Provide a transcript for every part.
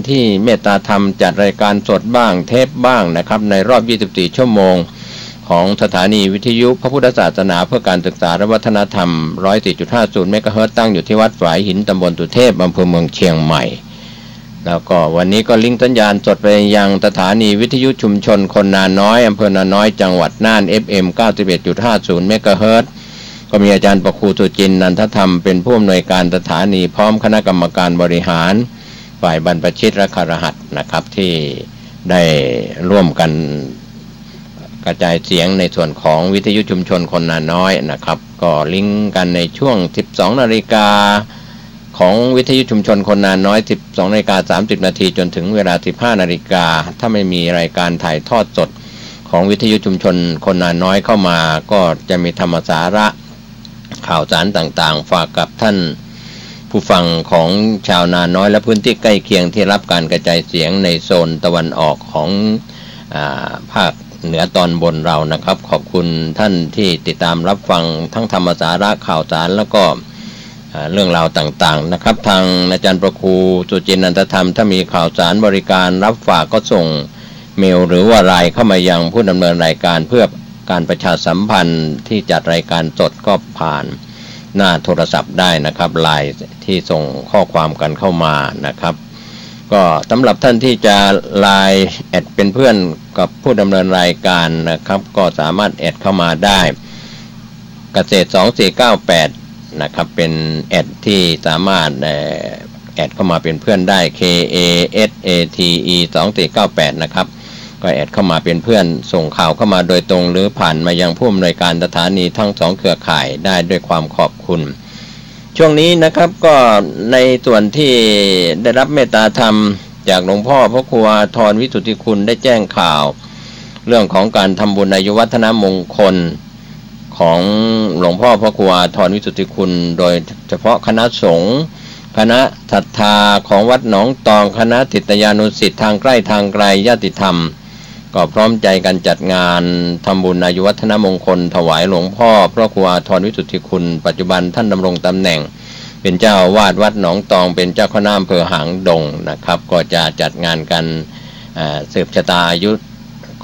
ที่เมตตาธรรมจัดรายการสดบ้างเทปบ้างนะครับในรอบ24ชั่วโมงของสถานีวิทยุพระพุทธศาสนาเพื่อการศึกษาและวัฒนธรรม 104.50 เมกะเฮิรตซ์ตั้งอยู่ที่วัดฝายหินตำบลสุเทพอำเภอเมืองเชียงใหม่แล้วก็วันนี้ก็ลิงก์สัญญาณสดไปยังสถานีวิทยุชุมชนคนนาน้อยอำเภอนาน้อยจังหวัดน่าน FM 91.50 เมกะเฮิรตซ์ก็มีอาจารย์ประครูสุจินต์นันทธรรมเป็นผู้อำนวยการสถานีพร้อมคณะกรรมการบริหารฝ่ายบรรพชิตและคฤหัสถ์นะครับที่ได้ร่วมกันกระจายเสียงในส่วนของวิทยุชุมชนคนนาน้อยนะครับก็ลิงก์กันในช่วง 12 นาฬิกาของวิทยุชุมชนคนนาน้อย 12:30 นาทีจนถึงเวลา 15 นาฬิกาถ้าไม่มีรายการถ่ายทอดสดของวิทยุชุมชนคนนาน้อยเข้ามาก็จะมีธรรมสาระข่าวสารต่างๆฝากกับท่านผู้ฟังของชาวนาน้อยและพื้นที่ใกล้เคียงที่รับการกระจายเสียงในโซนตะวันออกของภาคเหนือตอนบนเรานะครับขอบคุณท่านที่ติดตามรับฟังทั้งธรรมสาระข่าวสารแล้วก็เรื่องราวต่างๆนะครับทางอาจารย์ประครูสุจินต์นันทธรรมถ้ามีข่าวสารบริการรับฝากก็ส่งเมลหรือว่าไลน์เข้ามายังผู้ดำเนินรายการเพื่อการประชาสัมพันธ์ที่จัดรายการสดก็ผ่านหน้าโทรศัพท์ได้นะครับไลน์ที่ส่งข้อความกันเข้ามานะครับก็สำหรับท่านที่จะไลน์แอดเป็นเพื่อนกับผู้ดำเนินรายการนะครับก็สามารถแอดเข้ามาได้เกษตร2498นะครับเป็นแอดที่สามารถแอดเข้ามาเป็นเพื่อนได้ KASATE 2498นะครับก็แอดเข้ามาเป็นเพื่อนส่งข่าวเข้ามาโดยตรงหรือผ่านมายังผู้อำนวยการสถานีทั้ง2เครือข่ายได้ด้วยความขอบคุณช่วงนี้นะครับก็ในส่วนที่ได้รับเมตตาธรรมจากหลวงพ่อพระครูอาทรวิสุทธิคุณได้แจ้งข่าวเรื่องของการทำบุญอายุวัฒนมงคลของหลวงพ่อพระครูอาทรวิสุทธิคุณโดยเฉพาะคณะสงฆ์คณะศรัทธาของวัดหนองตองคณะศิษยานุศิษย์ทางใกล้ทางไกลญาติธรรมก็พร้อมใจกันจัดงานทำบุญอายุวัฒนมงคลถวายหลวงพ่อพระครูอาทรวิสุทธิคุณปัจจุบันท่านดำรงตำแหน่งเป็นเจ้าอาวาสวัดหนองตองเป็นเจ้าคณะอำเภอหางดงนะครับก็จะจัดงานกันสืบชะตาอายุ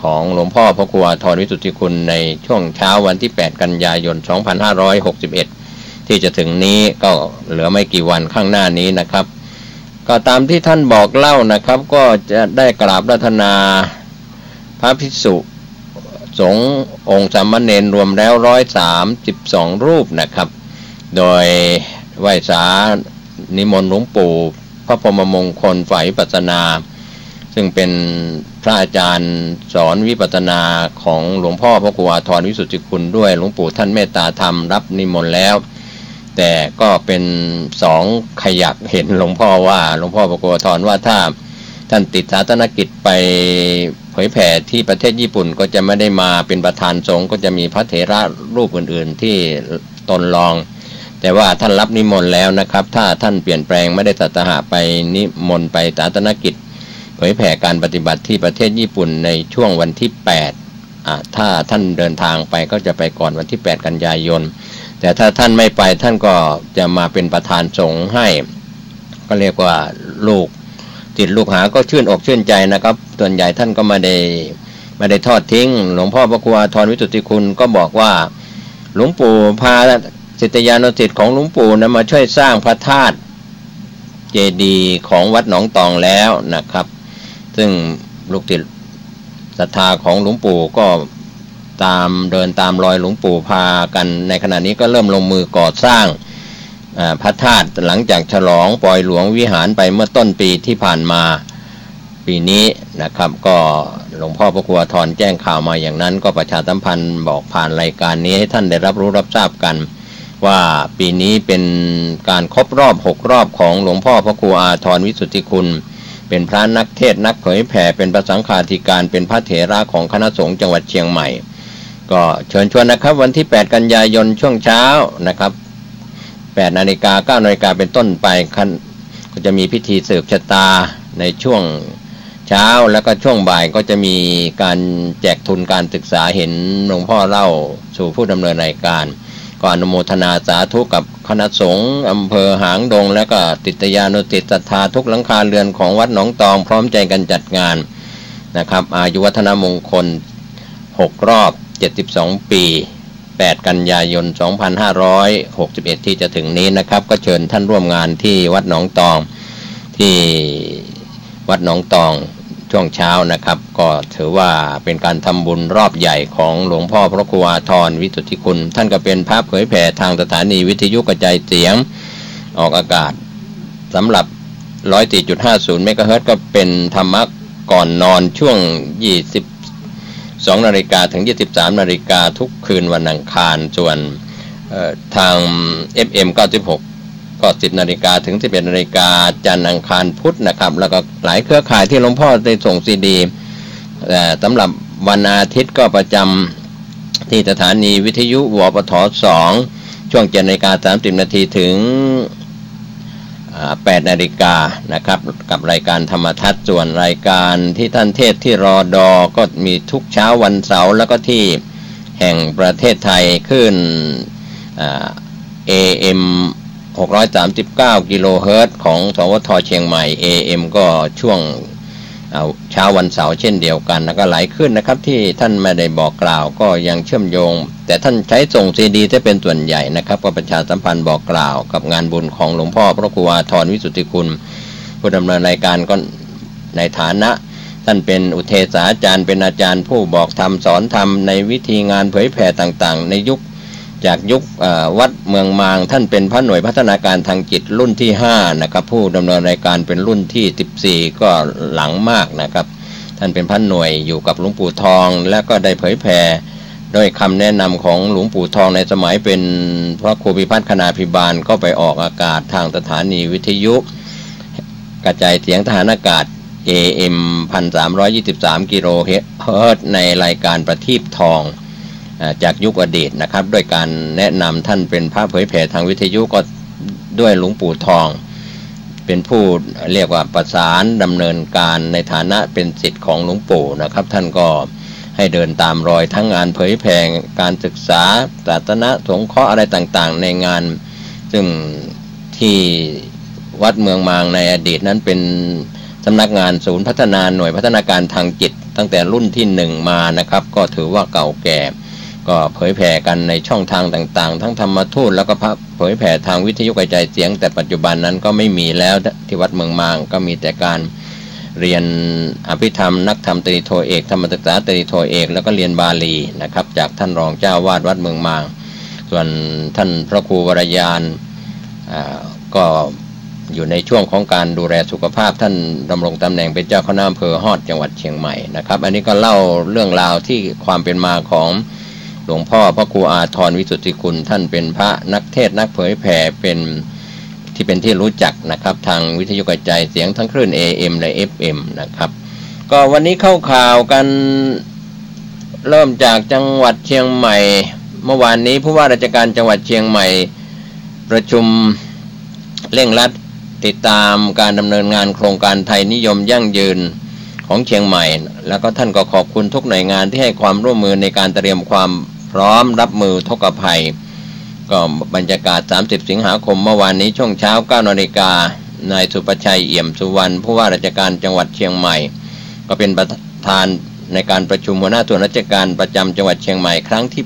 ของหลวงพ่อพระครูอาทรวิสุทธิคุณในช่วงเช้าวันที่8กันยายน2561ที่จะถึงนี้ก็เหลือไม่กี่วันข้างหน้านี้นะครับก็ตามที่ท่านบอกเล่านะครับก็จะได้กราบราตนาพระภิกษุสงฆ์องค์สามเณรรวมแล้ว132รูปนะครับโดยไหว้สานิมนต์หลวงปู่พระพรหมมงคลฝ่ายวิปัสสนาซึ่งเป็นพระอาจารย์สอนวิปัสสนาของหลวงพ่อพระครูอาทรวิสุทธิคุณด้วยหลวงปู่ท่านเมตตาธรรมรับนิมนต์แล้วแต่ก็เป็น2ขยักเห็นหลวงพ่อว่าหลวงพ่อพระครูอาทรว่าถ้าท่านติดศาสนกิจไปเผยแผ่ที่ประเทศญี่ปุ่นก็จะไม่ได้มาเป็นประธานสงฆ์ก็จะมีพระเถระรูปอื่นๆที่ตนรองแต่ว่าท่านรับนิมนต์แล้วนะครับถ้าท่านเปลี่ยนแปลงไม่ได้สัตหะไปนิมนต์ไปศาสนกิจเผยแผ่การปฏิบัติที่ประเทศญี่ปุ่นในช่วงวันที่8ถ้าท่านเดินทางไปก็จะไปก่อนวันที่8กันยายนแต่ถ้าท่านไม่ไปท่านก็จะมาเป็นประธานสงฆ์ให้ก็เรียกว่าลูกติดลูกหาก็ชื่นอกชื่นใจนะครับส่วนใหญ่ท่านก็ไม่ได้ทอดทิ้งหลวงพ่อพระครูอาทรวิสุทธิคุณก็บอกว่าหลวงปู่พาศิษยานุศิษย์ของหลวงปู่นะมาช่วยสร้างพระธาตุเจดีย์ของวัดหนองตองแล้วนะครับซึ่งลูกศิษย์ศรัทธาของหลวงปู่ก็เดินตามรอยหลวงปู่พากันในขณะนี้ก็เริ่มลงมือก่อสร้างพระธาตุหลังจากฉลองปล่อยหลวงวิหารไปเมื่อต้นปีที่ผ่านมาปีนี้นะครับก็หลวงพ่อพระครูอาทรแจ้งข่าวมาอย่างนั้นก็ประชาสัมพันธ์บอกผ่านรายการนี้ให้ท่านได้รับรู้รับทราบกันว่าปีนี้เป็นการครบรอบ6รอบของหลวงพ่อพระครูอาทรวิสุทธิคุณเป็นพระนักเทศน์นักเผยแผ่เป็นพระสังฆาธิการเป็นพระเถระของคณะสงฆ์จังหวัดเชียงใหม่ก็เชิญชวนนะครับวันที่8กันยายนช่วงเช้านะครับ8 นาฬิกา 9 นาฬิกาเป็นต้นไปก็จะมีพิธีสืบชะตาในช่วงเช้าแล้วก็ช่วงบ่ายก็จะมีการแจกทุนการศึกษาเห็นหลวงพ่อเล่าสู่ผู้ดำเนินรายการ ก็อนุโมทนาสาธุกับคณะสงฆ์อำเภอหางดงและก็ศิษยานุศิษย์ศรัทธาทุกหลังคาเรือนของวัดหนองตองพร้อมใจกันจัดงานนะครับอายุวัฒนมงคล6 รอบ72 ปี8 กันยายน 2561 ที่จะถึงนี้นะครับก็เชิญท่านร่วมงานที่วัดหนองตองที่วัดหนองตองช่วงเช้านะครับก็ถือว่าเป็นการทำบุญรอบใหญ่ของหลวงพ่อพระครูอาทรวิสุทธิคุณท่านก็เป็นพระเผยแผ่ทางสถานีวิทยุกระจายเสียงออกอากาศสำหรับ 104.50 เมกะเฮิรตซ์ก็เป็นธรรมะก่อนนอนช่วง 22 นาฬิกาถึง 23 นาฬิกาทุกคืนวันอังคารส่วนทาง FM 96ก็10 นาฬิกาถึง 11 นาฬิกาจันทร์อังคารพุธนะครับแล้วก็หลายเครือข่ายที่หลวงพ่อได้ส่งซีดีสำหรับวันอาทิตย์ก็ประจำที่สถานีวิทยุวปท2ช่วง 7:30 นาทีถึง8 นาฬิกานะครับกับรายการธรรมทัศน์ส่วนรายการที่ท่านเทศที่รอดอก็มีทุกเช้าวันเสาร์แล้วก็ที่แห่งประเทศไทยขึ้นAM 639 กิโลเฮิรตซ์ของสวทเชียงใหม่ AM ก็ช่วงเช้าวันเสาร์เช่นเดียวกันแล้วก็หลายขึ้นนะครับที่ท่านไม่ได้บอกกล่าวก็ยังเชื่อมโยงแต่ท่านใช้ส่งซีดีจะเป็นส่วนใหญ่นะครับก็ประชาสัมพันธ์บอกกล่าวกับงานบุญของหลวงพ่อพระครูอาทรวิสุทธิคุณผู้ดำเนินรายการก็ในฐานะท่านเป็นอุเทศาจารย์เป็นอาจารย์ผู้บอกธรรมสอนธรรมในวิธีงานเผยแผ่ต่างๆในยุคจากยุควัดเมืองมางท่านเป็นพระหน่วยพัฒนาการทางจิตรุ่นที่5นะครับผู้ดำเนินรายการเป็นรุ่นที่14ก็หลังมากนะครับท่านเป็นพระหน่วยอยู่กับหลวงปู่ทองและก็ได้เผยแผ่ด้วยคำแนะนำของหลวงปู่ทองในสมัยเป็นพระครูพิพัฒน์คณาภิบาลก็ไปออกอากาศทางสถานีวิทยุกระจายเสียงทหารอากาศ AM 1323 กิโลเฮิรตซ์ในรายการประทีปทองจากยุคอดีตนะครับด้วยการแนะนำท่านเป็นพระเผยแผ่ทางวิทยุก็ด้วยหลวงปู่ทองเป็นผู้เรียกว่าประสานดำเนินการในฐานะเป็นศิษย์ของหลวงปู่นะครับท่านก็ให้เดินตามรอยทั้งงานเผยแผ่การศึกษาศาสนาสงเคราะห์อะไรต่างๆในงานซึ่งที่วัดเมืองมางในอดีตนั้นเป็นสำนักงานศูนย์พัฒนาหน่วยพัฒนาการทางจิตตั้งแต่รุ่นที่1มานะครับก็ถือว่าเก่าแก่ก็เผยแผ่กันในช่องทางต่างๆทั้งธรรมทูตแล้วก็เผยแผ่ทางวิทยุกระจายเสียงแต่ปัจจุบันนั้นก็ไม่มีแล้วที่วัดเมืองมางก็มีแต่การเรียนอภิธรรมนักธรรมตรีโทเอกธรรมศึกษาตรีโทเอกแล้วก็เรียนบาลีนะครับจากท่านรองเจ้าวาดวัดเมืองมางส่วนท่านพระครูวรยานก็อยู่ในช่วงของการดูแลสุขภาพท่านดำรงตำแหน่งเป็นเจ้าคณะอำเภอฮอดจังหวัดเชียงใหม่นะครับอันนี้ก็เล่าเรื่องราวที่ความเป็นมาของหลวงพ่อพระครูอาทรวิสุทธิคุณท่านเป็นพระนักเทศน์นักเผยแผ่เป็นที่รู้จักนะครับทางวิทยุกระจายเสียงทั้งคลื่น AM และ FM นะครับก็วันนี้เข้าข่าวกันเริ่มจากจังหวัดเชียงใหม่เมื่อวานนี้ผู้ว่าราชการจังหวัดเชียงใหม่ประชุมเร่งรัดติดตามการดำเนินงานโครงการไทยนิยมยั่งยืนของเชียงใหม่แล้วก็ท่านก็ขอบคุณทุกหน่วยงานที่ให้ความร่วมมือในการเตรียมความพร้อมรับมือทุกภัยก็บรรยากาศ30 สิงหาคมเมื่อวานนี้ช่วงเช้า 9 นาฬิกานายสุประชัยเอี่ยมสุวรรณผู้ว่าราชการจังหวัดเชียงใหม่ก็เป็นประธานในการประชุมหัวหน้าส่วนราชการประจำจังหวัดเชียงใหม่ครั้งที่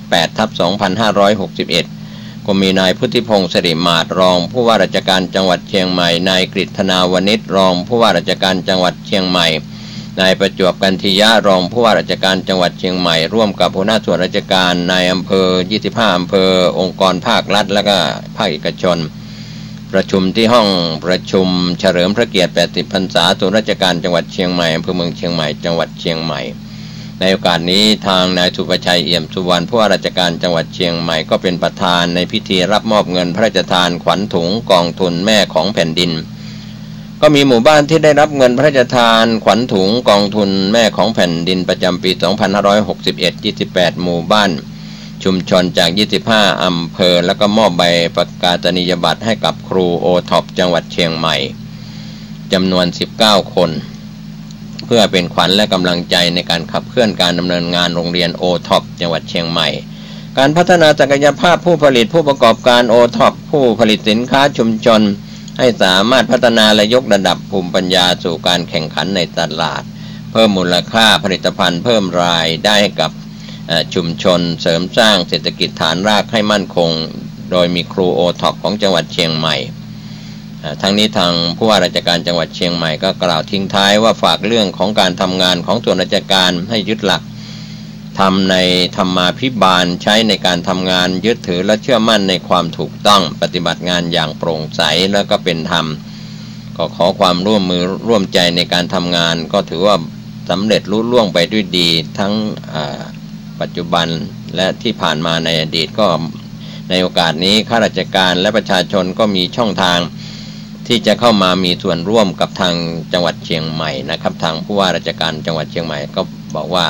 8/2561ก็มีนายพุทธิพงศ์สิริมาศรองผู้ว่าราชการจังหวัดเชียงใหม่นายกฤษณาวณิชรองผู้ว่าราชการจังหวัดเชียงใหม่นายประจวบกันทิยะรองผู้ว่าราชการจังหวัดเชียงใหม่ร่วมกับหัวหน้าส่วนราชการนายอำเภอ25 อำเภอองค์กรภาครัฐและก็ภาคเอกชนประชุมที่ห้องประชุมเฉลิมพระเกียรติ80 พรรษาส่วนราชการจังหวัดเชียงใหม่อำเภอเมืองเชียงใหม่จังหวัดเชียงใหม่ในโอกาสนี้ทางนายสุประชัยเอี่ยมสุวรรณผู้ว่าราชการจังหวัดเชียงใหม่ก็เป็นประธานในพิธีรับมอบเงินพระราชทานขวัญถุงกองทุนแม่ของแผ่นดินก็มีหมู่บ้านที่ได้รับเงินพระราชทานขวัญถุงกองทุนแม่ของแผ่นดินประจำปี 2561 28 หมู่บ้านชุมชนจาก 25 อำเภอแล้วก็มอบใบประกาศนียบัตรให้กับครูโอท็อปจังหวัดเชียงใหม่จำนวน 19 คนเพื่อเป็นขวัญและกำลังใจในการขับเคลื่อนการดำเนินงานโรงเรียนโอท็อปจังหวัดเชียงใหม่ การพัฒนาศักยภาพผู้ผลิตผู้ประกอบการโอท็อปผู้ผลิตสินค้าชุมชนให้สามารถพัฒนาและยกระดับภูมิปัญญาสู่การแข่งขันในตลาดเพิ่มมูลค่าผลิตภัณฑ์เพิ่มรายได้ให้กับชุมชนเสริมสร้างเศรษฐกิจฐานรากให้มั่นคงโดยมีครูโอท็อปของจังหวัดเชียงใหม่ทั้งนี้ทางผู้ว่าราชการจังหวัดเชียงใหม่ก็กล่าวทิ้งท้ายว่าฝากเรื่องของการทำงานของส่วนราชการให้ยึดหลักทำในธรรมาภิบาลใช้ในการทำงานยึดถือและเชื่อมั่นในความถูกต้องปฏิบัติงานอย่างโปร่งใสและก็เป็นธรรมก็ขอความร่วมมือร่วมใจในการทำงานก็ถือว่าสำเร็จลุล่วงไปด้วยดีทั้งปัจจุบันและที่ผ่านมาในอดีตก็ในโอกาสนี้ข้าราชการและประชาชนก็มีช่องทางที่จะเข้ามามีส่วนร่วมกับทางจังหวัดเชียงใหม่นะครับทางผู้ว่าราชการจังหวัดเชียงใหม่ก็บอกว่า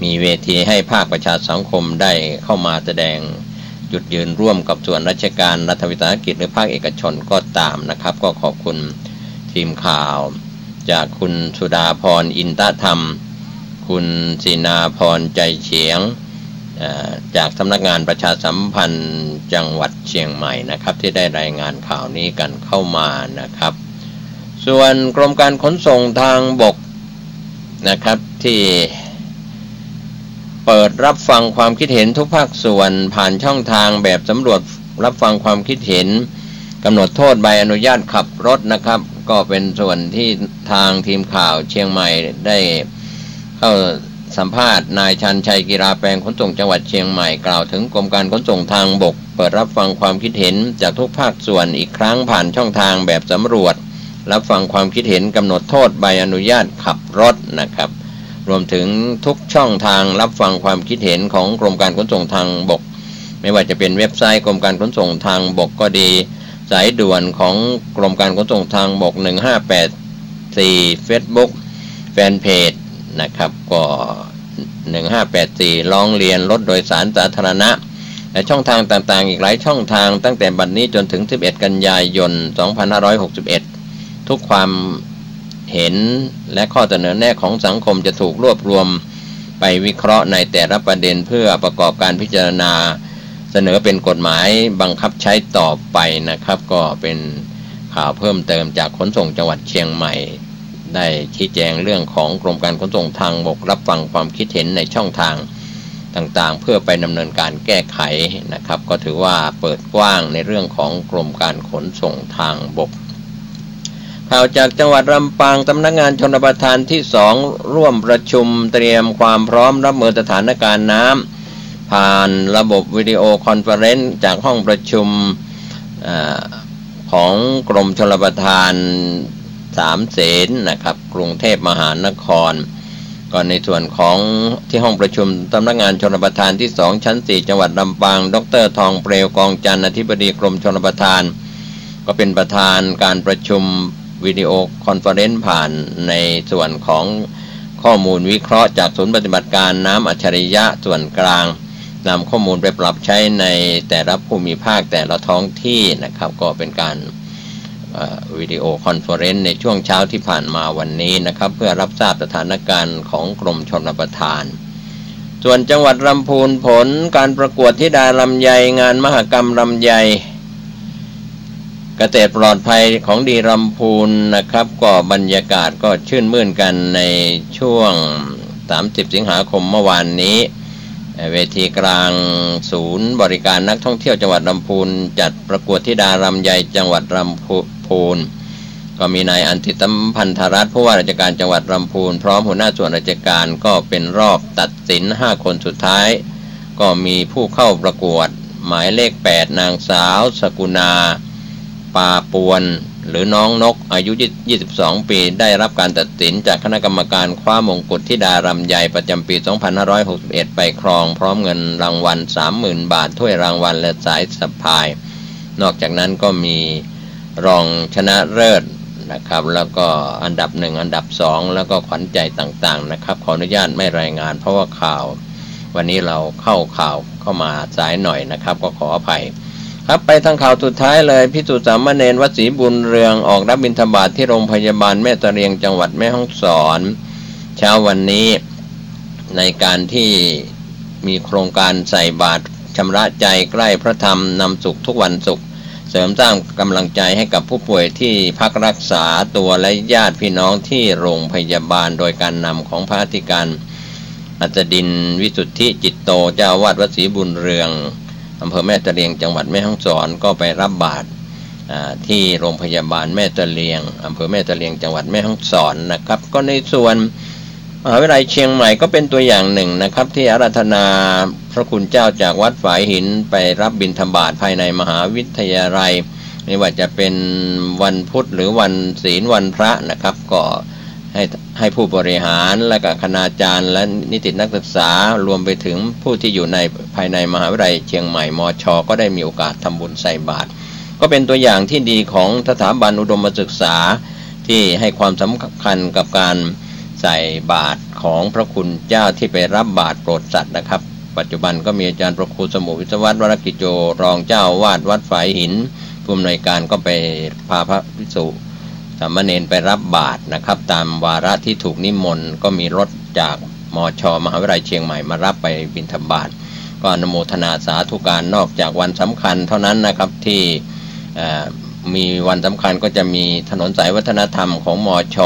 มีเวทีให้ภาคประชาสังคมได้เข้ามาแสดงจุดยืนร่วมกับส่วนราชการรัฐวิสาหกิจหรือภาคเอกชนก็ตามนะครับก็ขอบคุณทีมข่าวจากคุณสุดาพรอินทธรรมคุณศินาพรใจเฉียงจากสำนักงานประชาสัมพันธ์จังหวัดเชียงใหม่นะครับที่ได้รายงานข่าวนี้กันเข้ามานะครับส่วนกรมการขนส่งทางบกนะครับที่เปิดรับฟังความคิดเห็นทุกภาคส่วนผ่านช่องทางแบบสำรวจรับฟังความคิดเห็นกำหนดโทษใบอนุญาตขับรถนะครับก็เป็นส่วนที่ทางทีมข่าวเชียงใหม่ได้เข้าสัมภาษณ์นายชันชัยกีฬาแปลงขนส่งจังหวัดเชียงใหม่กล่าวถึงกรมการขนส่งทางบกเปิดรับฟังความคิดเห็นจากทุกภาคส่วนอีกครั้งผ่านช่องทางแบบสำรวจรับฟังความคิดเห็นกำหนดโทษใบอนุญาตขับรถนะครับรวมถึงทุกช่องทางรับฟังความคิดเห็นของกรมการขนส่งทางบกไม่ว่าจะเป็นเว็บไซต์กรมการขนส่งทางบกก็ดีสายด่วนของกรมการขนส่งทางบก1584 Facebook แฟนเพจนะครับก็1584ร้องเรียนรถโดยสารสาธารณะและช่องทางต่างๆอีกหลายช่องทางตั้งแต่บัดนี้จนถึง11กันยายน2561ทุกความเห็นและข้อเสนอแนะของสังคมจะถูกรวบรวมไปวิเคราะห์ในแต่ละประเด็นเพื่อประกอบการพิจารณาเสนอเป็นกฎหมายบังคับใช้ต่อไปนะครับก็เป็นข่าวเพิ่มเติมจากขนส่งจังหวัดเชียงใหม่ได้ชี้แจงเรื่องของกรมการขนส่งทางบกรับฟังความคิดเห็นในช่องทางต่างๆเพื่อไปดำเนินการแก้ไขนะครับก็ถือว่าเปิดกว้างในเรื่องของกรมการขนส่งทางบกข่าวจากจังหวัดลำปางสำนักงานชลประทานที่2ร่วมประชุมเตรียมความพร้อมรับมือสถานการณ์น้ำผ่านระบบวิดีโอคอนเฟอเรนซ์จากห้องประชุมของกรมชลประทาน3 เสนนะครับกรุงเทพมหานครก่อนในส่วนของที่ห้องประชุมสำนักงานชลประทานที่2ชั้น4จังหวัดลำปางดร.ทองเปลวกองจันทร์อธิบดีกรมชลประทานก็เป็นประธานการประชุมวิดีโอคอนเฟอเรนซ์ผ่านในส่วนของข้อมูลวิเคราะห์จากศูนย์ปฏิบัติการน้ำอัจฉริยะส่วนกลางนำข้อมูลไปปรับใช้ในแต่ละภูมิภาคแต่ละท้องที่นะครับก็เป็นการวิดีโอคอนเฟอเรนซ์ในช่วงเช้าที่ผ่านมาวันนี้นะครับเพื่อรับทราบสถานการณ์ของกรมชลประทานส่วนจังหวัดลำพูนผลการประกวดธิดาลำไยงานมหกรรมลำไยเกษตรปลอดภัยของดีลำพูนนะครับก็บรรยากาศก็ชื่นมื่นกันในช่วง30 สิงหาคมเมื่อวานนี้เวทีกลางศูนย์บริการนักท่องเที่ยวจังหวัดลำพูนจัดประกวดธิดาลำไยจังหวัดลำพูนก็มีนายอันติตัมพันธรัตน์ผู้ว่าราชการจังหวัดลำพูนพร้อมหัวหน้าส่วนราชการก็เป็นรอบตัดสิน5 คนสุดท้ายก็มีผู้เข้าประกวดหมายเลข8นางสาวสกุณาปาปวนหรือน้องนกอายุ22 ปีได้รับการตัดสินจากคณะกรรมการคว้ามงกุฎธิดาลำไยประจำปี2561ไปครองพร้อมเงินรางวัล 30,000 บาทถ้วยรางวัลและสายสะพายนอกจากนั้นก็มีรองชนะเลิศนะครับแล้วก็อันดับ1อันดับ2แล้วก็ขวัญใจต่างๆนะครับขออนุญาตไม่รายงานเพราะว่าข่าววันนี้เราเข้ามาสายหน่อยนะครับก็ขออภัยครับไปทางข่าวสุดท้ายเลยภิกษุสามเณรวัดศรีบุญเรืองออกรับบิณฑบาตที่โรงพยาบาลแม่เสลียงจังหวัดแม่ฮ่องสอนเช้าวันนี้ในการที่มีโครงการใส่บาตร ชำระใจใกล้พระธรรมนำสุขทุกวันศุกร์เสริมสร้างกำลังใจให้กับผู้ป่วยที่พักรักษาตัวและญาติพี่น้องที่โรงพยาบาลโดยการนำของพระอธิการอัศดินวิสุทธิจิตโตเจ้าวาดวัดศรีบุญเรืองอำเภอแม่ตะเลียงจังหวัดแม่ฮ่องสอนก็ไปรับบาตรที่โรงพยาบาลแม่ตะเลียงอำเภอแม่ตะเลียงจังหวัดแม่ฮ่องสอนนะครับก็ในส่วนมหาวิทยาลัยเชียงใหม่ก็เป็นตัวอย่างหนึ่งนะครับที่อาราธนาพระคุณเจ้าจากวัดฝายหินไปรับบิณฑบาตภายในมหาวิทยาลัยไม่ว่าจะเป็นวันพุธหรือวันศีลวันพระนะครับก็ให้ผู้บริหารและก็คณาจารย์และนิสิตนักศึกษารวมไปถึงผู้ที่อยู่ในภายในมหาวิทยาลัยเชียงใหม่มช.ก็ได้มีโอกาสทำบุญใส่บาตรก็เป็นตัวอย่างที่ดีของสถาบันอุดมศึกษาที่ให้ความสำคัญกับการใส่บาตรของพระคุณเจ้าที่ไปรับบาตรโปรดสัตว์นะครับปัจจุบันก็มีอาจารย์พระครูสมุวิศวัตรวรกิจโจรองเจ้าวาดวัดฝายหินผู้อำนวยการก็ไปพาพระภิกษุสามเณรไปรับบาตรนะครับตามวาระที่ถูกนิมนต์ก็มีรถจากมช.มหาวิทยาลัยเชียงใหม่มารับไปบิณฑบาตก็อนุโมทนาสาธุการนอกจากวันสำคัญเท่านั้นนะครับที่มีวันสำคัญก็จะมีถนนสายวัฒนธรรมของมช.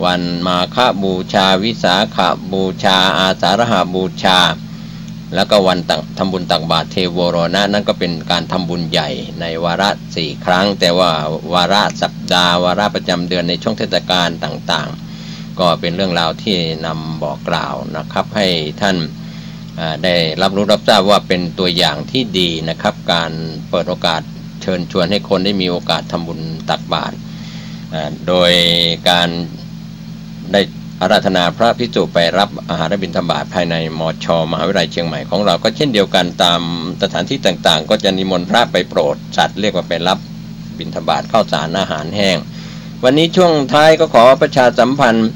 วันมาฆบูชาวิสาขบูชาอาสาฬหบูชาแล้วก็วันทำบุญตักบาตรเทโวโรนะนั่นก็เป็นการทำบุญใหญ่ในวาระ4ครั้งแต่ว่าวาระสัปดาห์วาระประจำเดือนในช่วงเทศกาลต่างๆก็เป็นเรื่องราวที่นำบอกกล่าวนะครับให้ท่านได้รับรู้รับทราบว่าเป็นตัวอย่างที่ดีนะครับการเปิดโอกาสเชิญชวนให้คนได้มีโอกาสทำบุญตักบาตรโดยการได้อาราธนาพระภิกษุไปรับอาหารบิณฑบาตภายในมช.มหาวิทยาลัยเชียงใหม่ของเราก็เช่นเดียวกันตามสถานที่ต่างๆก็จะนิมนต์พระไปโปรดสัตว์เรียกว่าไปรับบิณฑบาตข้าวสารอาหารแห้งวันนี้ช่วงท้ายก็ขอประชาสัมพันธ์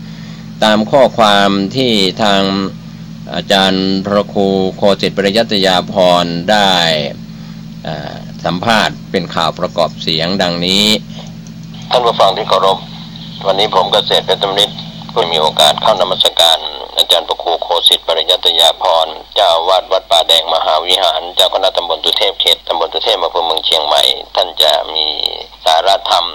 ตามข้อความที่ทางอาจารย์พระครูโคสิทธิ์ปริยัตยาพรได้สัมภาษณ์เป็นข่าวประกอบเสียงดังนี้ท่านผู้ฟังที่เคารพวันนี้ผมเกษตรเป็นตำนิก็มีโอกาสเข้านมัสการอาจารย์พระครูโคสิทธิ์ปริยัตยาพรเจ้าวาดวัดป่าแดงมหาวิหารเจ้าคณะตำบลตุเทพเขตตำบลตุเทพอำเภอเมืองเชียงใหม่ท่านจะมีสาระธรรม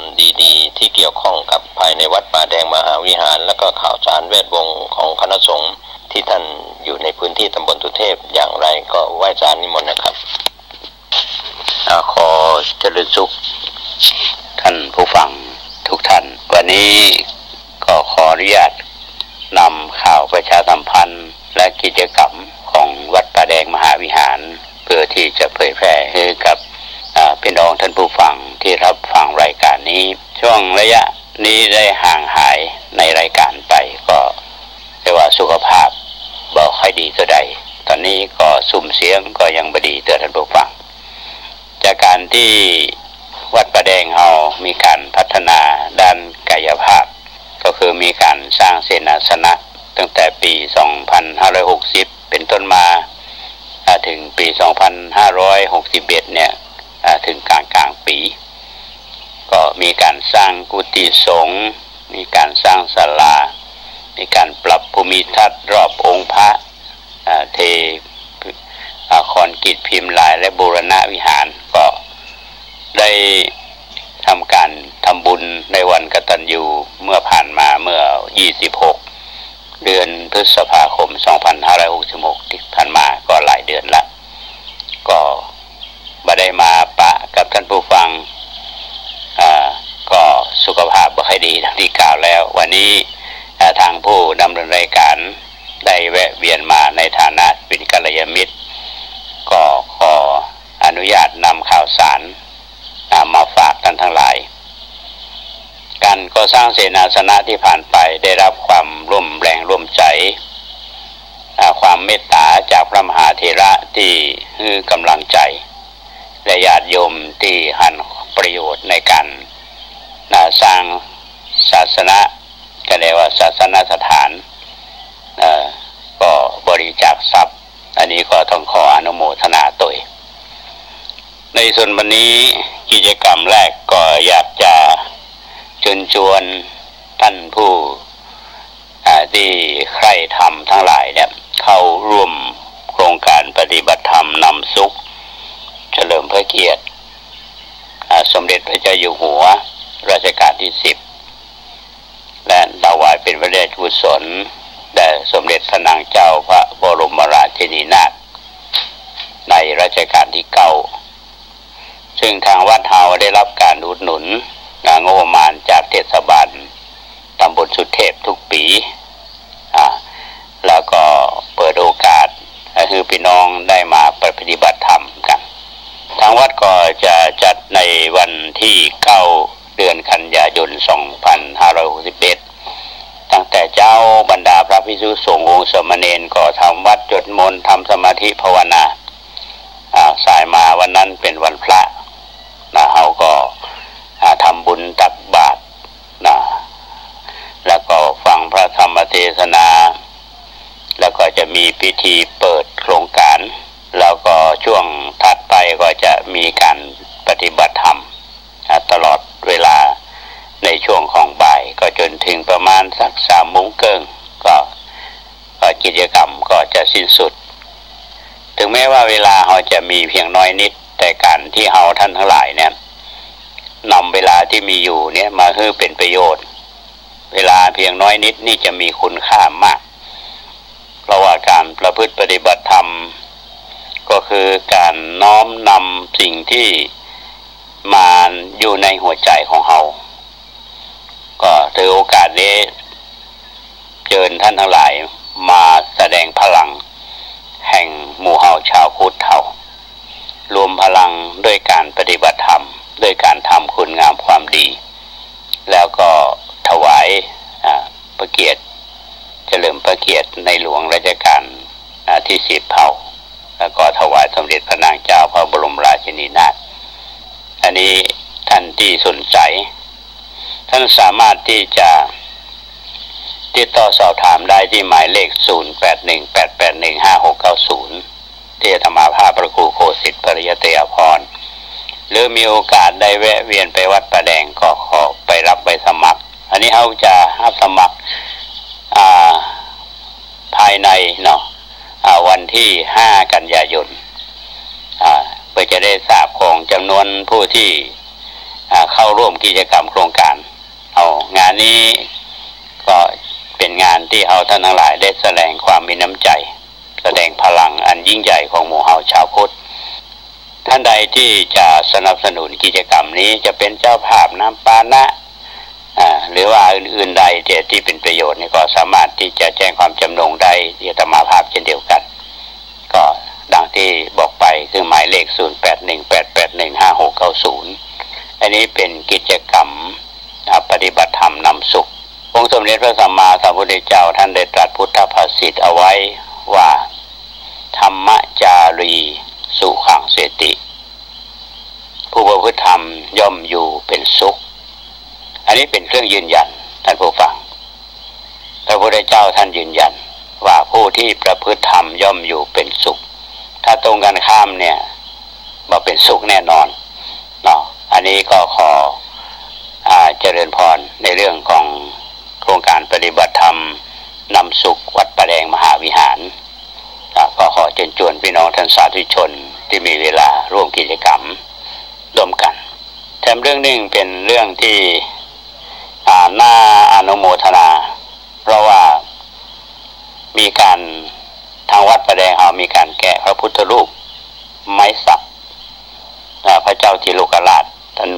ดีๆที่เกี่ยวข้องกับภายในวัดป่าแดงมหาวิหารและก็ข่าวสารแวดวงของคณะสงฆ์ที่ท่านอยู่ในพื้นที่ตำบลตุเทพอย่างไรก็ไหว้ศาลนิมนต์นะครับขอเจริญสุขท่านผู้ฟังทุกท่านวันนี้ก็ขออนุญาตนำข่าวประชาสัมพันธ์และกิจกรรมของวัดป่าแดงมหาวิหารเพื่อที่จะเผยแพร่ให้กับพี่น้องท่านผู้ฟังที่รับฟังรายการนี้ช่วงระยะนี้ได้ห่างหายในรายการไปก็เรียกว่าสุขภาพบ่ค่อยดีเท่าใดตอนนี้ก็สุ่มเสียงก็ยังบ่ดีเตือนท่านผู้ฟังจากการที่วัดป่าแดงเรามีการพัฒนาด้านกายภาพก็คือมีการสร้างเสนาสนะตั้งแต่ปี 2560 เป็นต้นมาถึงปี 2561 เนี่ยถึงกลางปีก็มีการสร้างกุฏิสงฆ์มีการสร้างศาลามีการปรับภูมิทัศน์รอบองค์พระเทคอนกรีตพิมพ์ลายและบูรณะวิหารก็ได้ทำการทำบุญในวันกตัญญูเมื่อผ่านมาเมื่อ 26 เดือนพฤษภาคม 2566 ที่ผ่านมาก็หลายเดือนละก็บ่ได้มาปะกับท่านผู้ฟังก็สุขภาพบ่ค่อยดีดังที่กล่าวแล้ววันนี้ทางผู้ดำเนินรายการได้แวะเวียนมาในฐานะเป็นกัลยาณมิตรก็ขออนุญาตนำข่าวสารมาฝากท่านทั้งหลายการก่อสร้างเสนาสนะที่ผ่านไปได้รับความร่วมแรงร่วมใจความเมตตาจากพระมหาเถระที่ให้กำลังใจและญาติโยมที่ให้ประโยชน์ในการสร้างศาสนะก็เรียกว่าศาสนสถานก็บริจาคทรัพย์อันนี้ก็ต้องขออนุโมทนาตัวในส่วนวันนี้กิจกรรมแรกก็อยากจะเชิญชวนท่านผู้ที่ใคร่ธรรมทั้งหลายเนี่ยเข้าร่วมโครงการปฏิบัติธรรม นำสุขเฉลิมพระเกียรติสมเด็จพระเจ้าอยู่หัวรัชกาลที่10และถวายเป็นพระราชกุศลแด่สมเด็จพระนางเจ้าพระบรมราชินีนาถในรัชกาลที่9ซึ่งทางวัดเฮาได้รับการอุดหนุนงบประมาณจากเทศบาลตำบลสุเทพทุกปีแล้วก็เปิดโอกาสให้พี่น้องได้มาปฏิบัติธรรมกันทางวัดก็จะจัดในวันที่9เดือนกันยายน2561ตั้งแต่เจ้าบรรดาพระภิกษุสงฆ์องค์สมณเณรก็ทำวัดจดมนต์ทำสมาธิภาวนาสายมาวันนั้นเป็นวันพระเราก็ทำบุญตักบาตรแล้วก็ฟังพระธรรมเทศนาแล้วก็จะมีพิธีเปิดโครงการแล้วก็ช่วงถัดไปก็จะมีการปฏิบัติธรรมตลอดเวลาในช่วงของบ่ายก็จนถึงประมาณสัก3 โมงครึ่งก็กิจกรรมก็จะสิ้นสุดถึงแม้ว่าเวลาเราจะมีเพียงน้อยนิดแต่การที่เราท่านทั้งหลายเนี่ยนำเวลาที่มีอยู่เนี่ยมาให้เป็นประโยชน์เวลาเพียงน้อยนิดนี่จะมีคุณค่ามากเพราะว่าการประพฤติปฏิบัติธรรมก็คือการน้อมนำสิ่งที่มาอยู่ในหัวใจของเราก็ถือโอกาสนี้เชิญท่านทั้งหลายมาแสดงพลังแห่งหมู่เฮาชาวพุทธเฮารวมพลังด้วยการปฏิบัติธรรมด้วยการทำคุณงามความดีแล้วก็ถวายพระเกียรติเฉลิมพระเกียรติในหลวงรัชกาลที่10เฮาแล้วก็ถวายสมเด็จพระนางเจ้าพระบรมราชินีนาถอันนี้ท่านที่สนใจท่านสามารถที่จะติดต่อสอบถามได้ที่หมายเลข0818815690ที่ธรรมาภาพพระครูโคสิทธิ์ปริยติยาภรณ์หรือมีโอกาสได้แวะเวียนไปวัดประแดงก็ขอไปรับใบสมัครอันนี้เขาจะรับสมัครภายในวันที่5 กันยายนเพื่อจะได้ทราบของจำนวนผู้ที่เข้าร่วมกิจกรรมโครงการงานนี้ก็เป็นงานที่เราท่านทั้งหลายได้แสดงความมีน้ำใจแสดงพลังอันยิ่งใหญ่ของหมู่เฮาชาวพุทธท่านใดที่จะสนับสนุนกิจกรรมนี้จะเป็นเจ้าภาพน้ำปานะหรือว่าอื่นๆใดที่เป็นประโยชน์นี่ก็สามารถที่จะแจ้งความจำนงได้ที่ธรรมาภาพเช่นเดียวกันก็ดังที่บอกไปคือหมายเลข0818815690อันนี้เป็นกิจกรรมปฏิบัติธรรมนำสุของค์สมเด็จพระสัมมาสัมพุทธเจ้าท่านได้ตรัสพุทธภาษิตเอาไว้ว่าธรรมจารีสุขังเสติผู้ประพฤติธรรมย่อมอยู่เป็นสุขอันนี้เป็นเครื่องยืนยันท่านผู้ฟังพระพุทธเจ้าท่านยืนยันว่าผู้ที่ประพฤติธรรมย่อมอยู่เป็นสุขถ้าตรงกันข้ามเนี่ยบ่เป็นสุขแน่นอนอันนี้ก็ขอเจริญพรในเรื่องของโครงการปฏิบัติธรรมนำสุขวัดประแดงมหาวิหารก็ขอเชิญชวนพี่น้องท่านสาธุชนที่มีเวลาร่วมกิจกรรมร่วมกันแถมเรื่องนึงเป็นเรื่องที่น่าอนุโมทนาเพราะว่ามีการทางวัดประแดงเรามีการแกะพระพุทธรูปไม้สักพระเจ้าจิโลกราชท่าน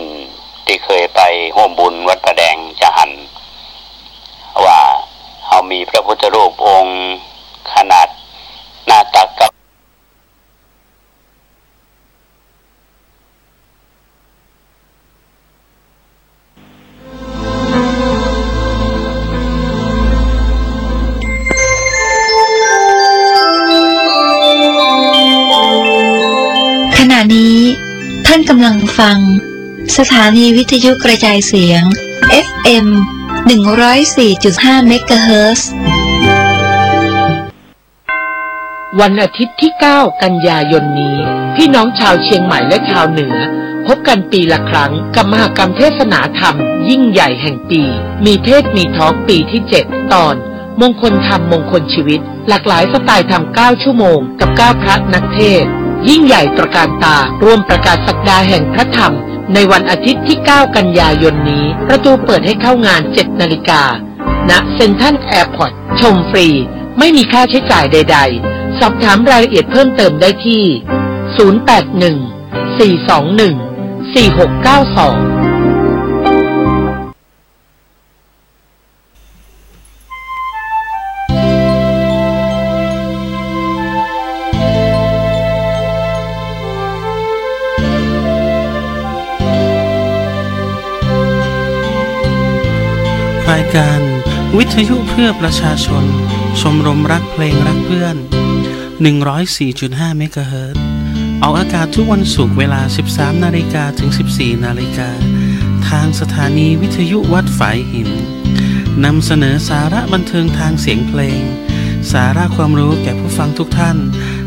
ที่เคยไปร่วมบุญวัดประแดงจะหันว่าเขามีพระพุทธรูปองค์ขนาดหน้าตักกับขณะนี้ท่านกำลังฟังสถานีวิทยุกระจายเสียง FM 104.5 เมกะเฮิรตซ์วันอาทิตย์ที่9 กันยายนนี้พี่น้องชาวเชียงใหม่และชาวเหนือพบกันปีละครั้งกับมหกรรมเทศนาธรรมยิ่งใหญ่แห่งปีมีเทศมีทอล์กปีที่7ตอนมงคลธรรมมงคลชีวิตหลากหลายสไตล์ธรรม9 ชั่วโมงกับ9 พระนักเทศ ยิ่งใหญ่ตระการตาร่วมประกาศศักดาแห่งพระธรรมในวันอาทิตย์ที่ 9 กันยายนนี้ประตูเปิดให้เข้างาน 7 นาฬิกาณเซ็นทรัลแอร์พอร์ตชมฟรีไม่มีค่าใช้จ่ายใดๆสอบถามรายละเอียดเพิ่มเติมได้ที่ 081-421-4692รายการวิทยุเพื่อประชาชนชมรมรักเพลงรักเพื่อน 104.5 เมกะเฮิรตซ์ออกอากาศทุกวันศุกร์เวลา 13 นาฬิกาถึง 14 นาฬิกาทางสถานีวิทยุวัดฝายหินนำเสนอสาระบันเทิงทางเสียงเพลงสาระความรู้แก่ผู้ฟังทุกท่าน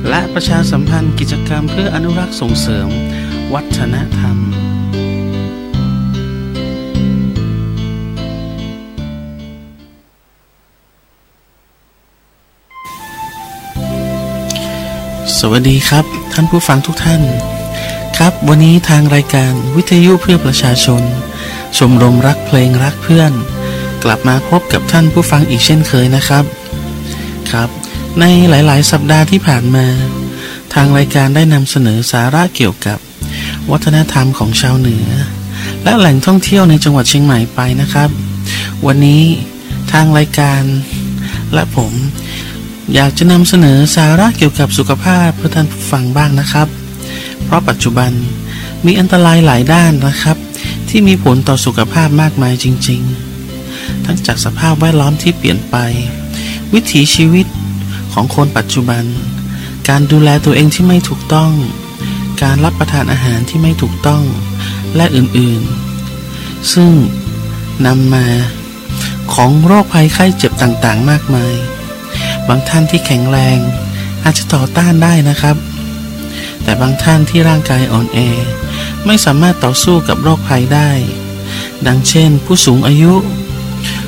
และประชาสัมพันธ์กิจกรรมเพื่ออนุรักษ์ส่งเสริมวัฒนธรรมสวัสดีครับท่านผู้ฟังทุกท่านครับวันนี้ทางรายการวิทยุเพื่อประชาชนชมรมรักเพลงรักเพื่อนกลับมาพบกับท่านผู้ฟังอีกเช่นเคยนะครับครับในหลายๆสัปดาห์ที่ผ่านมาทางรายการได้นำเสนอสาระเกี่ยวกับวัฒนธรรมของชาวเหนือและแหล่งท่องเที่ยวในจังหวัดเชียงใหม่ไปนะครับวันนี้ทางรายการและผมอยากจะนำเสนอสาระเกี่ยวกับสุขภาพเพื่อท่านผู้ฟังบ้างนะครับเพราะปัจจุบันมีอันตรายหลายด้านนะครับที่มีผลต่อสุขภาพมากมายจริงๆทั้งจากสภาพแวดล้อมที่เปลี่ยนไปวิถีชีวิตของคนปัจจุบันการดูแลตัวเองที่ไม่ถูกต้องการรับประทานอาหารที่ไม่ถูกต้องและอื่นๆซึ่งนำมาของโรคภัยไข้เจ็บต่างๆมากมายบางท่านที่แข็งแรงอาจจะต่อต้านได้นะครับแต่บางท่านที่ร่างกายอ่อนแอไม่สามารถต่อสู้กับโรคภัยได้ดังเช่นผู้สูงอายุ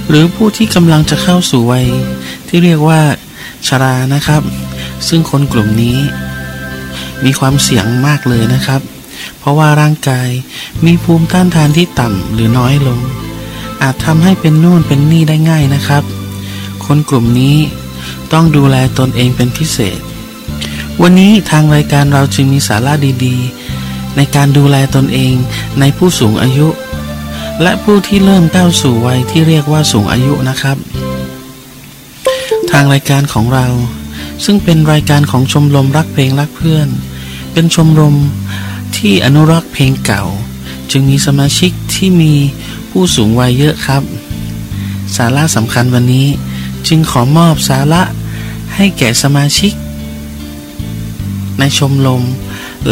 หรือผู้ที่กำลังจะเข้าสู่วัยที่เรียกว่าชรานะครับซึ่งคนกลุ่มนี้มีความเสี่ยงมากเลยนะครับเพราะว่าร่างกายมีภูมิต้านทานที่ต่ำหรือน้อยลงอาจทำให้เป็นนู่นเป็นนี่ได้ง่ายนะครับคนกลุ่มนี้ต้องดูแลตนเองเป็นพิเศษวันนี้ทางรายการเราจึงมีสาระดีๆในการดูแลตนเองในผู้สูงอายุและผู้ที่เริ่มก้าวสู่วัยที่เรียกว่าสูงอายุนะครับทางรายการของเราซึ่งเป็นรายการของชมรมรักเพลงรักเพื่อนเป็นชมรมที่อนุรักษ์เพลงเก่าจึงมีสมาชิกที่มีผู้สูงวัยเยอะครับสาระสำคัญวันนี้จึงขอมอบสาระให้แก่สมาชิกในชมรม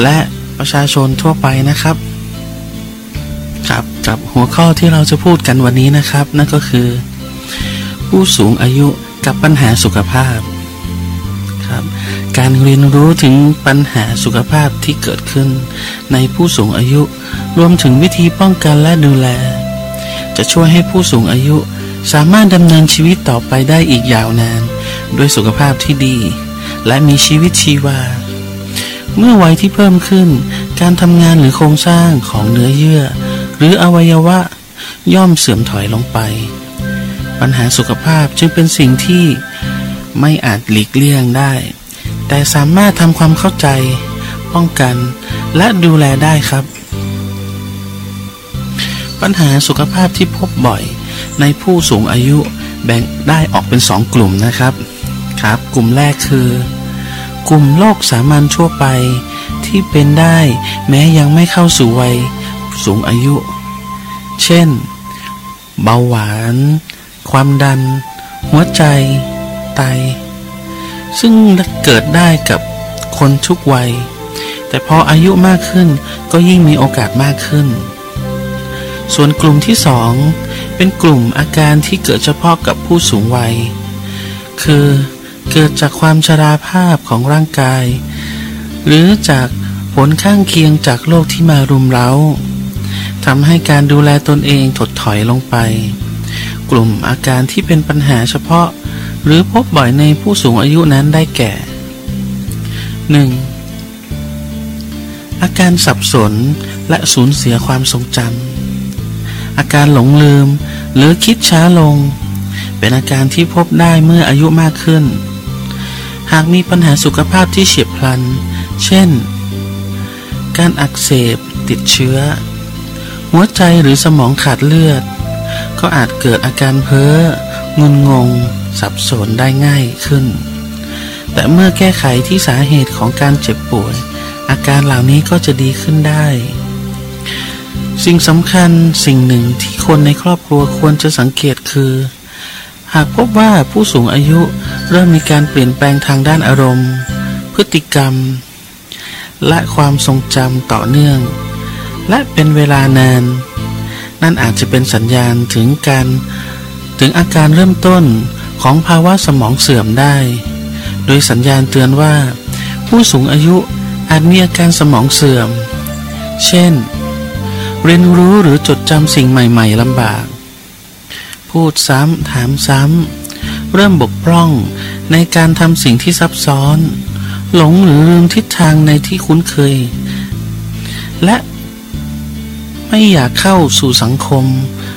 และประชาชนทั่วไปนะครับครับกับหัวข้อที่เราจะพูดกันวันนี้นะครับนั่นก็คือผู้สูงอายุกับปัญหาสุขภาพครับการเรียนรู้ถึงปัญหาสุขภาพที่เกิดขึ้นในผู้สูงอายุรวมถึงวิธีป้องกันและดูแลจะช่วยให้ผู้สูงอายุสามารถดำเนินชีวิตต่อไปได้อีกยาวนานด้วยสุขภาพที่ดีและมีชีวิตชีวาเมื่อวัยที่เพิ่มขึ้นการทำงานหรือโครงสร้างของเนื้อเยื่อหรืออวัยวะย่อมเสื่อมถอยลงไปปัญหาสุขภาพจึงเป็นสิ่งที่ไม่อาจหลีกเลี่ยงได้แต่สามารถทำความเข้าใจป้องกันและดูแลได้ครับปัญหาสุขภาพที่พบบ่อยในผู้สูงอายุแบ่งได้ออกเป็น2กลุ่มนะครับกลุ่มแรกคือกลุ่มโรคสามัญทั่วไปที่เป็นได้แม้ยังไม่เข้าสู่วัยสูงอายุเช่นเบาหวานความดันหัวใจไตซึ่งเกิดได้กับคนทุกวัยแต่พออายุมากขึ้นก็ยิ่งมีโอกาสมากขึ้นส่วนกลุ่มที่2เป็นกลุ่มอาการที่เกิดเฉพาะกับผู้สูงวัยคือเกิดจากความชราภาพของร่างกายหรือจากผลข้างเคียงจากโรคที่มารุมเร้าทำให้การดูแลตนเองถดถอยลงไปกลุ่มอาการที่เป็นปัญหาเฉพาะหรือพบบ่อยในผู้สูงอายุนั้นได้แก่ 1. อาการสับสนและสูญเสียความทรงจำอาการหลงลืมหรือคิดช้าลงเป็นอาการที่พบได้เมื่ออายุมากขึ้นหากมีปัญหาสุขภาพที่เฉียบพลันเช่นการอักเสบติดเชื้อหัวใจหรือสมองขาดเลือดก็อาจเกิดอาการเพ้องุนงงสับสนได้ง่ายขึ้นแต่เมื่อแก้ไขที่สาเหตุของการเจ็บป่วยอาการเหล่านี้ก็จะดีขึ้นได้สิ่งสำคัญสิ่งหนึ่งที่คนในครอบครัวควรจะสังเกตคือหากพบว่าผู้สูงอายุเริ่มมีการเปลี่ยนแปลงทางด้านอารมณ์พฤติกรรมและความทรงจำต่อเนื่องและเป็นเวลานานนั่นอาจจะเป็นสัญญาณถึงอาการเริ่มต้นของภาวะสมองเสื่อมได้โดยสัญญาณเตือนว่าผู้สูงอายุอาจมีอาการสมองเสื่อมเช่นเรียนรู้หรือจดจำสิ่งใหม่ๆลำบากพูดซ้ำถามซ้ำเริ่มบกพร่องในการทำสิ่งที่ซับซ้อนหลงหรือลืมทิศทางในที่คุ้นเคยและไม่อยากเข้าสู่สังคม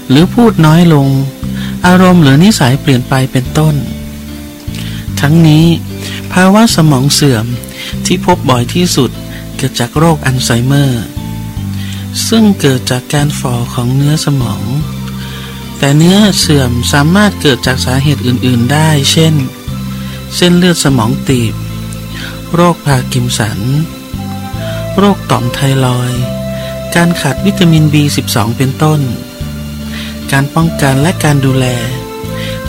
หรือพูดน้อยลงอารมณ์หรือนิสัยเปลี่ยนไปเป็นต้นทั้งนี้ภาวะสมองเสื่อมที่พบบ่อยที่สุดเกิดจากโรคอัลไซเมอร์ซึ่งเกิดจากการฝ่อของเนื้อสมองแต่เนื้อเสื่อมสามารถเกิดจากสาเหตุอื่นๆได้เช่นเส้นเลือดสมองตีบโรคพาร์กินสันโรคต่อมไทรอยด์การขาดวิตามิน B12 เป็นต้นการป้องกันและการดูแล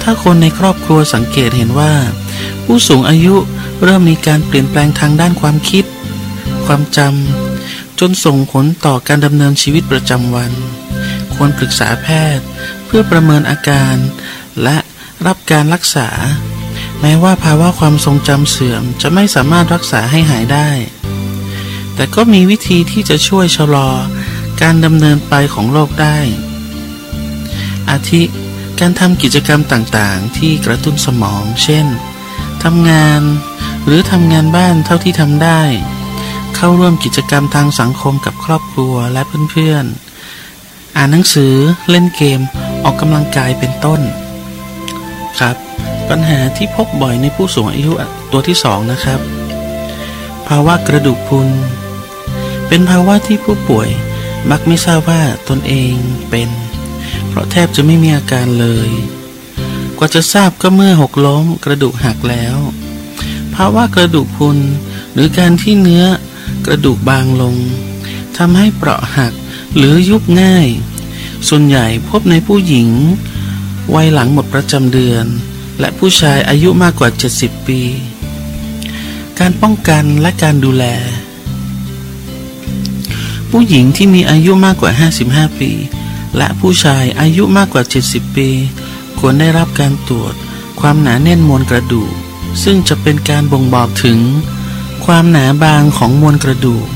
ถ้าคนในครอบครัวสังเกตเห็นว่าผู้สูงอายุเริ่มมีการเปลี่ยนแปลงทางด้านความคิดความจำจนส่งผลต่อการดำเนินชีวิตประจำวันควรปรึกษาแพทย์เพื่อประเมินอาการและรับการรักษาแม้ว่าภาวะความทรงจำเสื่อมจะไม่สามารถรักษาให้หายได้แต่ก็มีวิธีที่จะช่วยชะลอการดำเนินไปของโรคได้อาทิการทำกิจกรรมต่างๆที่กระตุ้นสมองเช่นทำงานหรือทำงานบ้านเท่าที่ทำได้เข้าร่วมกิจกรรมทางสังคมกับครอบครัวและเพื่อนๆอ่านหนังสือเล่นเกมออกกำลังกายเป็นต้นครับปัญหาที่พบบ่อยในผู้สูงอายุตัวที่2นะครับภาวะกระดูกพรุนเป็นภาวะที่ผู้ป่วยมักไม่ทราบว่าตนเองเป็นเพราะแทบจะไม่มีอาการเลยกว่าจะทราบก็เมื่อหกล้มกระดูกหักแล้วภาวะกระดูกพรุนหรือการที่เนื้อกระดูกบางลงทำให้เปราะหักหรือยุบง่ายส่วนใหญ่พบในผู้หญิงวัยหลังหมดประจำเดือนและผู้ชายอายุมากกว่า70ปีการป้องกันและการดูแลผู้หญิงที่มีอายุมากกว่า55ปีและผู้ชายอายุมากกว่า70ปีควรได้รับการตรวจความหนาแน่นมวลกระดูกซึ่งจะเป็นการบ่งบอกถึงความหนาบางของมวลกระดูก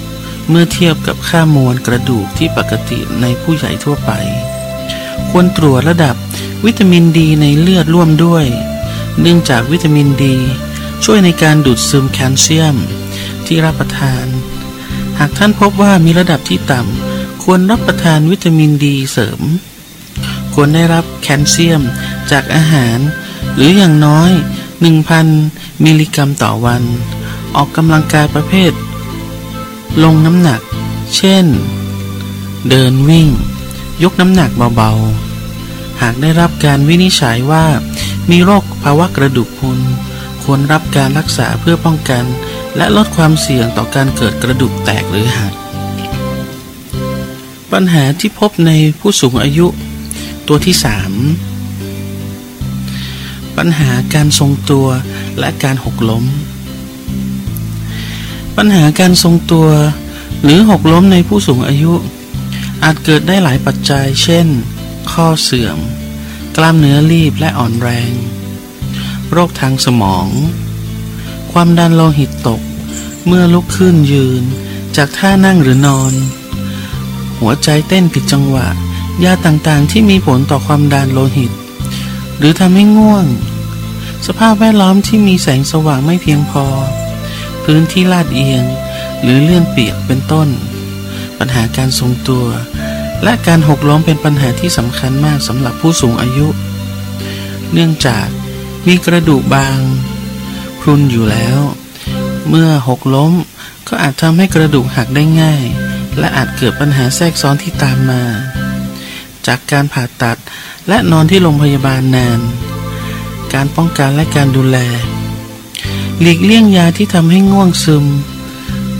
เมื่อเทียบกับค่ามวลกระดูกที่ปกติในผู้ใหญ่ทั่วไปควรตรวจระดับวิตามินดีในเลือดร่วมด้วยเนื่องจากวิตามินดีช่วยในการดูดซึมแคลเซียมที่รับประทานหากท่านพบว่ามีระดับที่ต่ำควรรับประทานวิตามินดีเสริมควรได้รับแคลเซียมจากอาหารหรืออย่างน้อย 1,000 มิลลิกรัมต่อวันออกกำลังกายประเภทลงน้ำหนักเช่นเดินวิ่งยกน้ำหนักเบาๆหากได้รับการวินิจฉัยว่ามีโรคภาวะกระดูกพรุนควรรับการรักษาเพื่อป้องกันและลดความเสี่ยงต่อการเกิดกระดูกแตกหรือหักปัญหาที่พบในผู้สูงอายุตัวที่3ปัญหาการทรงตัวและการหกล้มปัญหาการทรงตัวหรือหกล้มในผู้สูงอายุอาจเกิดได้หลายปัจจัยเช่นข้อเสื่อมกล้ามเนื้อรีบและอ่อนแรงโรคทางสมองความดันโลหิตตกเมื่อลุกขึ้นยืนจากท่านั่งหรือนอนหัวใจเต้นผิดจังหวะยาต่างๆที่มีผลต่อความดันโลหิตหรือทำให้ง่วงสภาพแวดล้อมที่มีแสงสว่างไม่เพียงพอพื้นที่ลาดเอียง หรือเลื่อนเปียกเป็นต้นปัญหาการทรงตัวและการหกล้มเป็นปัญหาที่สำคัญมากสำหรับผู้สูงอายุเนื่องจากมีกระดูกบางพรุนอยู่แล้วเมื่อหกล้มก็อาจทำให้กระดูกหักได้ง่ายและอาจเกิดปัญหาแทรกซ้อนที่ตามมาจากการผ่าตัดและนอนที่โรงพยาบาลนานการป้องกันและการดูแลหลีกเลี่ยงยาที่ทำให้ง่วงซึม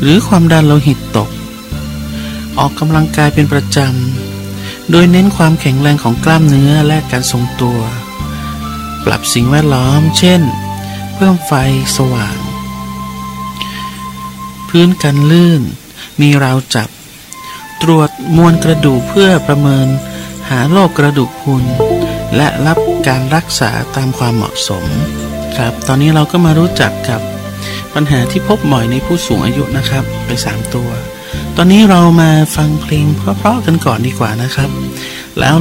หรือความดันโลหิตตกออกกำลังกายเป็นประจำโดยเน้นความแข็งแรงของกล้ามเนื้อและการทรงตัวปรับสิ่งแวดล้อมเช่นเพิ่มไฟสว่างพื้นกันลื่นมีราวจับตรวจมวลกระดูกเพื่อประเมินหาโรคกระดูกพรุนและรับการรักษาตามความเหมาะสมครับตอนนี้เราก็มารู้จักกับปัญหาที่พบบ่อยในผู้สูงอายุนะครับไป3ตัวตอนนี้เรามาฟังเพลงเพราะๆกันก่อนดีกว่านะครับแล้ว